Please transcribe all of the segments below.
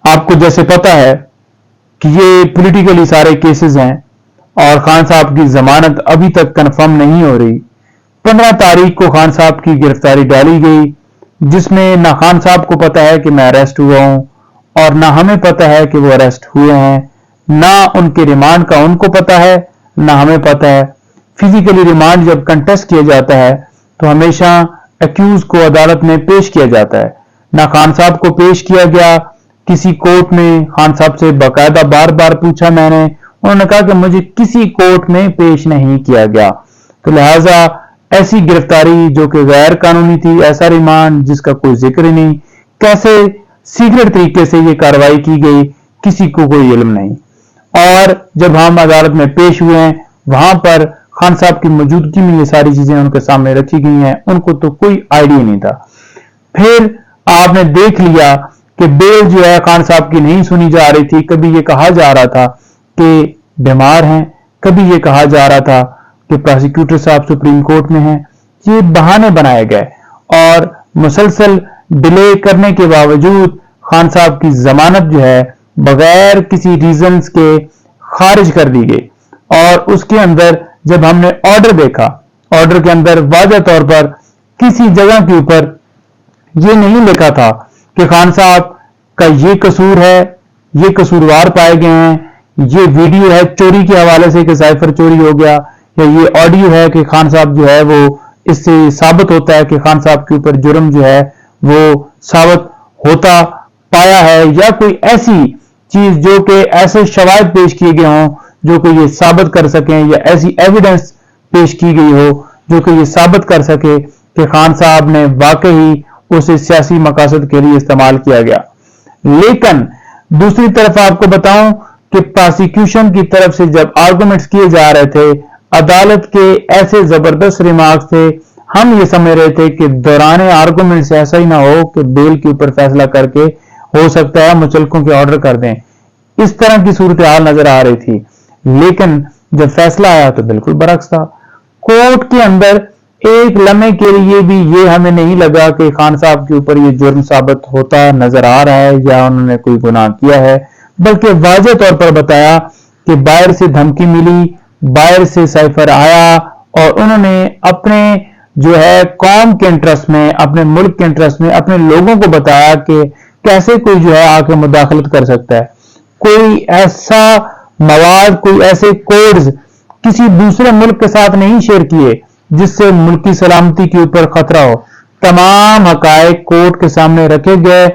आपको जैसे पता है कि ये पॉलिटिकली सारे केसेस हैं और खान साहब की जमानत अभी तक कंफर्म नहीं हो रही। 15 तारीख को खान साहब की गिरफ्तारी डाली गई, जिसमें ना खान साहब को पता है कि मैं अरेस्ट हुआ हूं और ना हमें पता है कि वो अरेस्ट हुए हैं, ना उनके रिमांड का उनको पता है ना हमें पता है। फिजिकली रिमांड जब कंटेस्ट किया जाता है तो हमेशा एक्यूज को अदालत में पेश किया जाता है। ना खान साहब को पेश किया गया किसी कोर्ट में। खान साहब से बाकायदा बार बार पूछा मैंने, उन्होंने कहा कि मुझे किसी कोर्ट में पेश नहीं किया गया। तो लिहाजा ऐसी गिरफ्तारी जो कि गैर कानूनी थी, ऐसा रिमांड जिसका कोई जिक्र ही नहीं, कैसे सीक्रेट तरीके से ये कार्रवाई की गई, किसी को कोई इल्म नहीं। और जब हम अदालत में पेश हुए हैं, वहां पर खान साहब की मौजूदगी में ये सारी चीजें उनके सामने रखी गई हैं, उनको तो कोई आइडिया नहीं था। फिर आपने देख लिया कि बेल जो है खान साहब की नहीं सुनी जा रही थी। कभी ये कहा जा रहा था कि बीमार हैं, कभी ये कहा जा रहा था कि प्रोसिक्यूटर साहब सुप्रीम कोर्ट में हैं। ये बहाने बनाए गए और मुसलसल डिले करने के बावजूद खान साहब की जमानत जो है बगैर किसी रीजंस के खारिज कर दी गई। और उसके अंदर जब हमने ऑर्डर देखा, ऑर्डर के अंदर वाज़ह तौर पर किसी जगह के ऊपर ये नहीं लिखा था कि खान साहब का ये कसूर है, ये कसूरवार पाए गए हैं, ये वीडियो है चोरी के हवाले से कि साइफर चोरी हो गया, या ये ऑडियो है कि खान साहब जो है वो इससे साबित होता है कि खान साहब के ऊपर जुर्म जो है वो साबित होता पाया है, या कोई ऐसी चीज जो कि ऐसे शवाहिद पेश किए गए हों जो कि ये साबित कर सकें, या ऐसी एविडेंस पेश की गई हो जो कि ये साबित कर सके कि खान साहब ने वाकई उसे सियासी मकासद के लिए इस्तेमाल किया गया। लेकिन दूसरी तरफ आपको बताऊं कि प्रोसिक्यूशन की तरफ से जब आर्गुमेंट्स किए जा रहे थे, अदालत के ऐसे जबरदस्त रिमार्क्स थे, हम ये समझ रहे थे कि दौरान आर्गुमेंट्स ऐसा ही ना हो कि बेल के ऊपर फैसला करके हो सकता है मुचलकों के ऑर्डर कर दें। इस तरह की सूरत हाल नजर आ रही थी। लेकिन जब फैसला आया तो बिल्कुल बरक्स था। कोर्ट के अंदर एक लम्हे के लिए भी ये हमें नहीं लगा कि खान साहब के ऊपर ये जुर्म साबित होता नजर आ रहा है या उन्होंने कोई गुनाह किया है, बल्कि वाज़ेह तौर पर बताया कि बाहर से धमकी मिली, बाहर से साइफर आया और उन्होंने अपने जो है कौम के इंटरेस्ट में, अपने मुल्क के इंटरेस्ट में अपने लोगों को बताया कि कैसे कोई जो है आके मुदाखलत कर सकता है। कोई ऐसा मवाद, कोई ऐसे कोड्स किसी दूसरे मुल्क के साथ नहीं शेयर किए जिससे मुल्क की सलामती के ऊपर खतरा हो। तमाम हकायक कोर्ट के सामने रखे गए,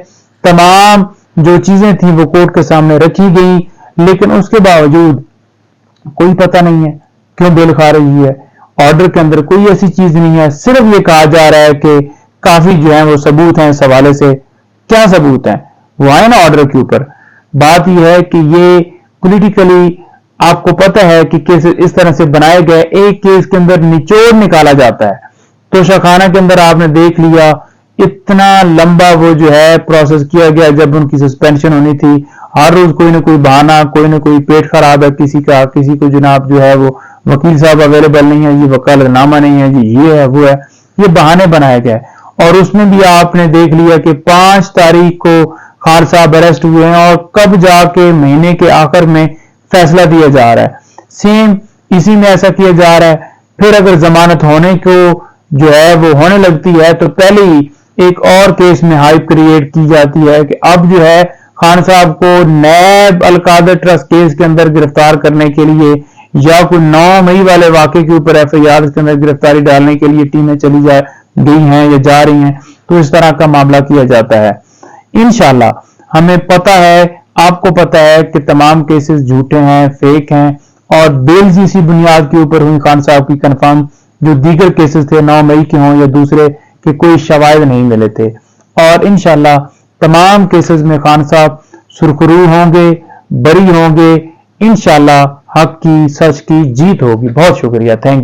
तमाम जो चीजें थी वो कोर्ट के सामने रखी गई, लेकिन उसके बावजूद कोई पता नहीं है क्यों बेल खा रही है। ऑर्डर के अंदर कोई ऐसी चीज नहीं है, सिर्फ ये कहा जा रहा है कि काफी जो है वो सबूत हैं इस हवाले से। क्या सबूत हैं? वो आए ना ऑर्डर के ऊपर। बात यह है कि ये पॉलिटिकली आपको पता है कि केस इस तरह से बनाए गए, एक केस के अंदर निचोड़ निकाला जाता है। तो शाखाना के अंदर आपने देख लिया इतना लंबा वो जो है प्रोसेस किया गया। जब उनकी सस्पेंशन होनी थी, हर रोज कोई ना कोई बहाना, कोई ना कोई पेट खराब है किसी का, किसी को जनाब जो है वो वकील साहब अवेलेबल नहीं है, ये वकालतनामा नहीं है जी, ये है वो है, ये बहाने बनाए गए। और उसमें भी आपने देख लिया कि 5 तारीख को खान साहब अरेस्ट हुए हैं और कब जाके महीने के आखिर में फैसला दिया जा रहा है। सेम इसी में ऐसा किया जा रहा है। फिर अगर जमानत होने को जो है वो होने लगती है तो पहले ही एक और केस में हाइप क्रिएट की जाती है कि अब जो है खान साहब को नैब अलकादर ट्रस्ट केस के अंदर गिरफ्तार करने के लिए या कोई 9 मई वाले वाकये के ऊपर FIR के अंदर गिरफ्तारी डालने के लिए टीमें चली जा गई हैं या जा रही हैं। तो इस तरह का मामला किया जाता है। इंशाल्लाह हमें पता है, आपको पता है कि तमाम केसेस झूठे हैं, फेक हैं और बेलजीसी बुनियाद के ऊपर हुई खान साहब की कंफर्म जो दीगर केसेस थे 9 मई के हों या दूसरे के कोई शवाहिद नहीं मिले थे। और इंशाल्लाह तमाम केसेस में खान साहब सुरखरू होंगे, बरी होंगे। इंशाल्लाह हक की, सच की जीत होगी। बहुत शुक्रिया, थैंक यू।